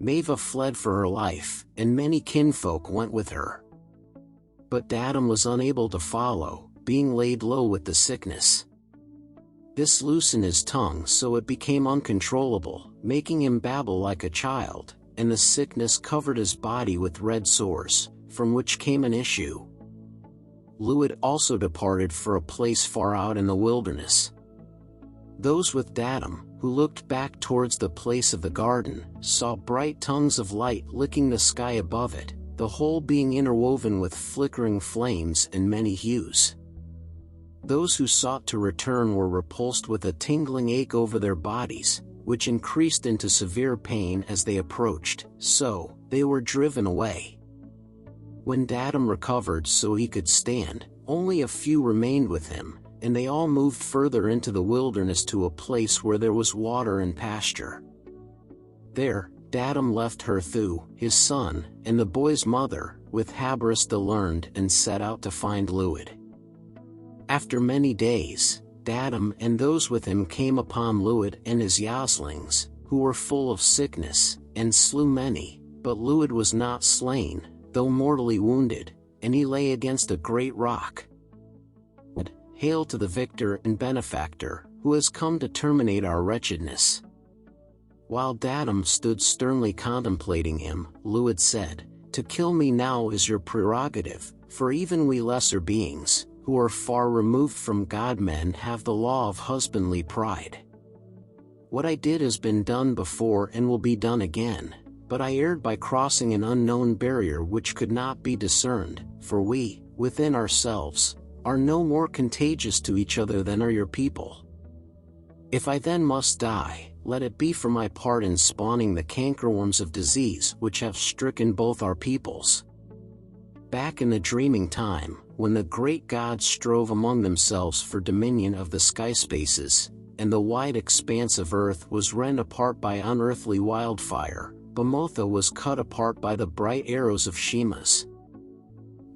Maeva fled for her life, and many kinfolk went with her. But Dadam was unable to follow, being laid low with the sickness. This loosened his tongue so it became uncontrollable, making him babble like a child, and the sickness covered his body with red sores, from which came an issue. Lewid also departed for a place far out in the wilderness. Those with Dadam, who looked back towards the place of the garden, saw bright tongues of light licking the sky above it, the whole being interwoven with flickering flames in many hues. Those who sought to return were repulsed with a tingling ache over their bodies, which increased into severe pain as they approached, so they were driven away. When Dadam recovered so he could stand, only a few remained with him, and they all moved further into the wilderness to a place where there was water and pasture. There, Dadam left Herthu, his son, and the boy's mother, with Habris the learned, and set out to find Lewid. After many days, Dadam and those with him came upon Lewid and his yoslings, who were full of sickness, and slew many, but Lewid was not slain, though mortally wounded, and he lay against a great rock. Hail to the victor and benefactor, who has come to terminate our wretchedness. While Dadam stood sternly contemplating him, Lewid said, "To kill me now is your prerogative, for even we lesser beings, who are far removed from God-men, have the law of husbandly pride. What I did has been done before and will be done again, but I erred by crossing an unknown barrier which could not be discerned, for we, within ourselves, are no more contagious to each other than are your people. If I then must die, let it be for my part in spawning the cankerworms of disease which have stricken both our peoples." Back in the dreaming time, when the great gods strove among themselves for dominion of the sky spaces, and the wide expanse of earth was rent apart by unearthly wildfire, Bamotha was cut apart by the bright arrows of Shemas.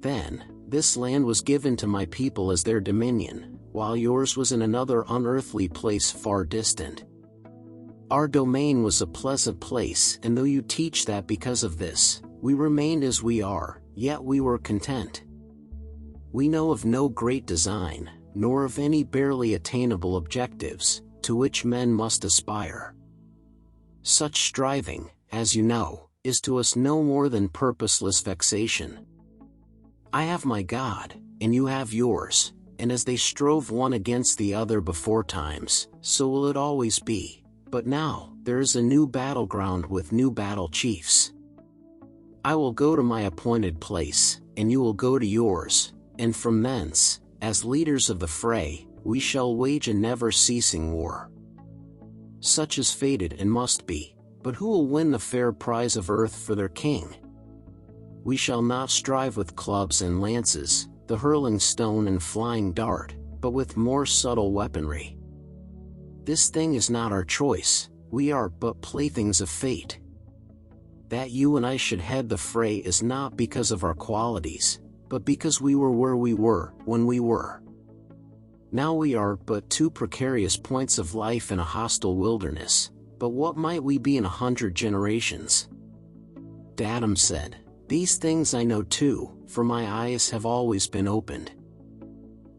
Then, this land was given to my people as their dominion, while yours was in another unearthly place far distant. Our domain was a pleasant place, and though you teach that because of this, we remained as we are, yet we were content. We know of no great design, nor of any barely attainable objectives, to which men must aspire. Such striving, as you know, is to us no more than purposeless vexation. I have my God, and you have yours, and as they strove one against the other before times, so will it always be, but now, there is a new battleground with new battle chiefs. I will go to my appointed place, and you will go to yours, and from thence, as leaders of the fray, we shall wage a never-ceasing war. Such is fated and must be, but who will win the fair prize of earth for their king? We shall not strive with clubs and lances, the hurling stone and flying dart, but with more subtle weaponry. This thing is not our choice, we are but playthings of fate. That you and I should head the fray is not because of our qualities, but because we were where we were when we were. Now we are but two precarious points of life in a hostile wilderness, but what might we be in 100 generations?" Dadam said, "These things I know too, for my eyes have always been opened.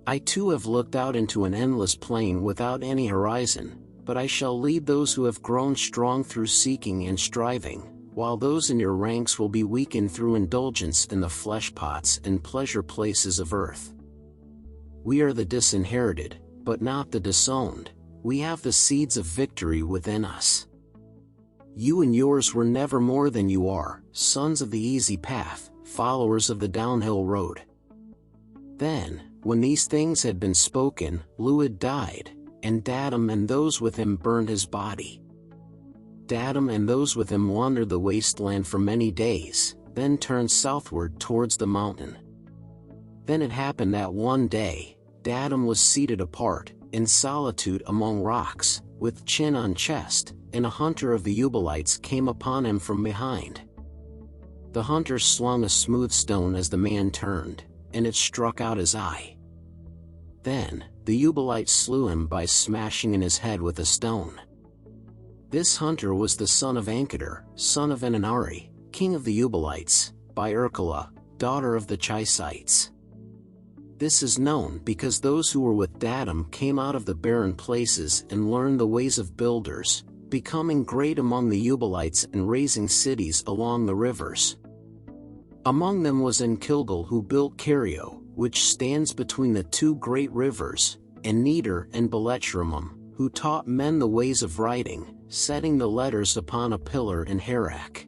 I too have looked out into an endless plain without any horizon, but I shall lead those who have grown strong through seeking and striving, while those in your ranks will be weakened through indulgence in the flesh pots and pleasure places of earth. We are the disinherited, but not the disowned, we have the seeds of victory within us. You and yours were never more than you are, sons of the easy path, followers of the downhill road." Then, when these things had been spoken, Lewid died, and Dadam and those with him burned his body. Dadam and those with him wandered the wasteland for many days, then turned southward towards the mountain. Then it happened that one day, Dadam was seated apart, in solitude among rocks, with chin on chest, and a hunter of the Eubalites came upon him from behind. The hunter slung a smooth stone as the man turned, and it struck out his eye. Then, the Eubalite slew him by smashing in his head with a stone. This hunter was the son of Anketer, son of Enanari, king of the Ubalites, by Erchala, daughter of the Chisites. This is known because those who were with Dadam came out of the barren places and learned the ways of builders, becoming great among the Ubalites and raising cities along the rivers. Among them was Enkilgal, who built Cario, which stands between the two great rivers, and Neder and Belethramim, who taught men the ways of writing, setting the letters upon a pillar in Harak.